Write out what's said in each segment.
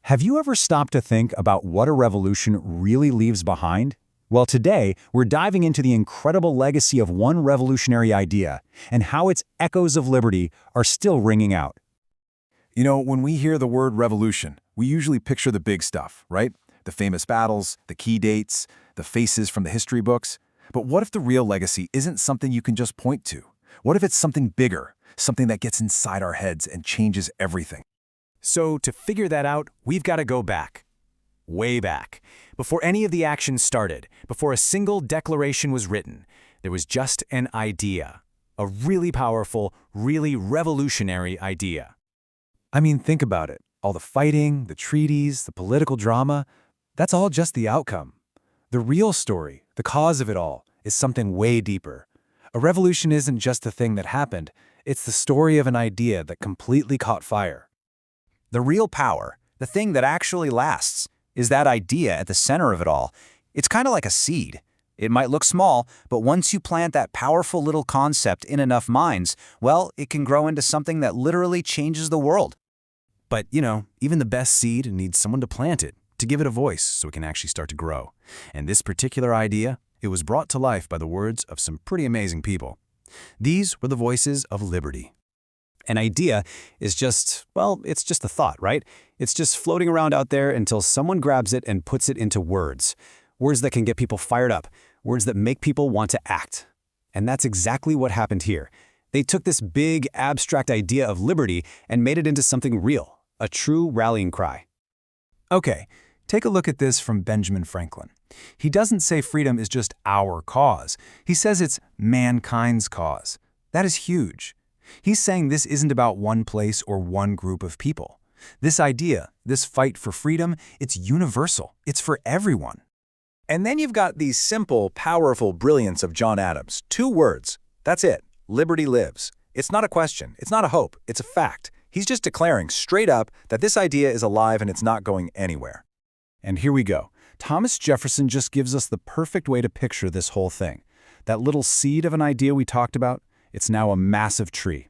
Have you ever stopped to think about what a revolution really leaves behind? Well, today, we're diving into the incredible legacy of one revolutionary idea and how its echoes of liberty are still ringing out. You know, when we hear the word revolution, we usually picture the big stuff, right? The famous battles, the key dates, the faces from the history books. But what if the real legacy isn't something you can just point to? What if it's something bigger, something that gets inside our heads and changes everything? So, to figure that out, we've got to go back. Way back. Before any of the action started, before a single declaration was written, there was just an idea. A really powerful, really revolutionary idea. I mean, think about it. All the fighting, the treaties, the political drama, that's all just the outcome. The real story, the cause of it all, is something way deeper. A revolution isn't just the thing that happened, it's the story of an idea that completely caught fire. The real power, the thing that actually lasts, is that idea at the center of it all. It's kind of like a seed. It might look small, but once you plant that powerful little concept in enough minds, well, it can grow into something that literally changes the world. But, even the best seed needs someone to plant it, to give it a voice so it can actually start to grow. And this particular idea, it was brought to life by the words of some pretty amazing people. These were the voices of liberty. An idea is just, it's just a thought, right? It's just floating around out there until someone grabs it and puts it into words. Words that can get people fired up. Words that make people want to act. And that's exactly what happened here. They took this big, abstract idea of liberty and made it into something real, a true rallying cry. Okay, take a look at this from Benjamin Franklin. He doesn't say freedom is just our cause. He says it's mankind's cause. That is huge. He's saying this isn't about one place or one group of people. This idea, this fight for freedom, it's universal. It's for everyone. And then you've got the simple, powerful brilliance of John Adams. 2 words. That's it. Liberty lives. It's not a question. It's not a hope. It's a fact. He's just declaring straight up that this idea is alive and it's not going anywhere. And here we go. Thomas Jefferson just gives us the perfect way to picture this whole thing. That little seed of an idea we talked about, it's now a massive tree.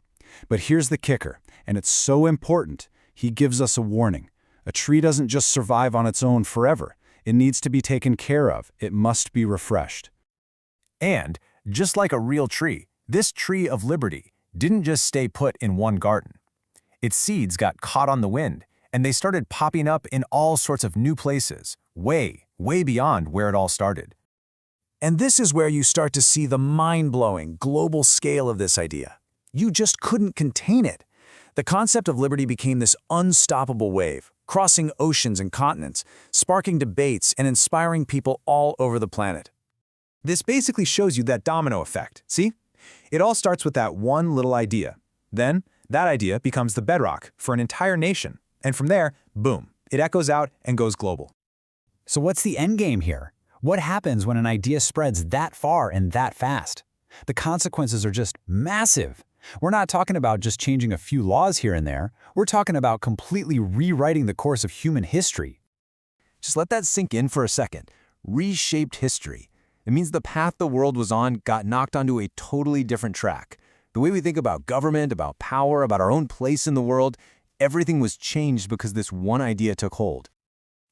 But here's the kicker, and it's so important. He gives us a warning. A tree doesn't just survive on its own forever. It needs to be taken care of. It must be refreshed. And, just like a real tree, this tree of liberty didn't just stay put in one garden. Its seeds got caught on the wind, and they started popping up in all sorts of new places, way beyond where it all started. And this is where you start to see the mind-blowing global scale of this idea. You just couldn't contain it. The concept of liberty became this unstoppable wave, crossing oceans and continents, sparking debates and inspiring people all over the planet. This basically shows you that domino effect, see? It all starts with that one little idea. Then, that idea becomes the bedrock for an entire nation. And from there, boom, it echoes out and goes global. So what's the end game here? What happens when an idea spreads that far and that fast? The consequences are just massive. We're not talking about just changing a few laws here and there. We're talking about completely rewriting the course of human history. Just let that sink in for a second. Reshaped history. It means the path the world was on got knocked onto a totally different track. The way we think about government, about power, about our own place in the world, everything was changed because this one idea took hold.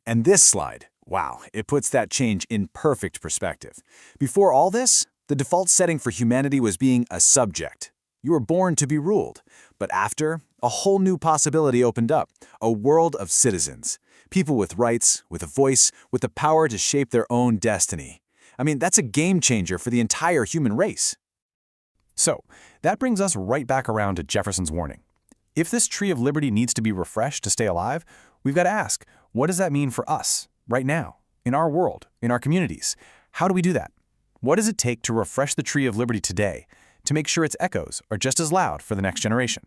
And this slide, wow, it puts that change in perfect perspective. Before all this, the default setting for humanity was being a subject. You were born to be ruled. But after, a whole new possibility opened up, a world of citizens. People with rights, with a voice, with the power to shape their own destiny. I mean, that's a game changer for the entire human race. So, that brings us right back around to Jefferson's warning. If this tree of liberty needs to be refreshed to stay alive, we've got to ask, what does that mean for us, right now, in our world, in our communities? How do we do that? What does it take to refresh the tree of liberty today, to make sure its echoes are just as loud for the next generation?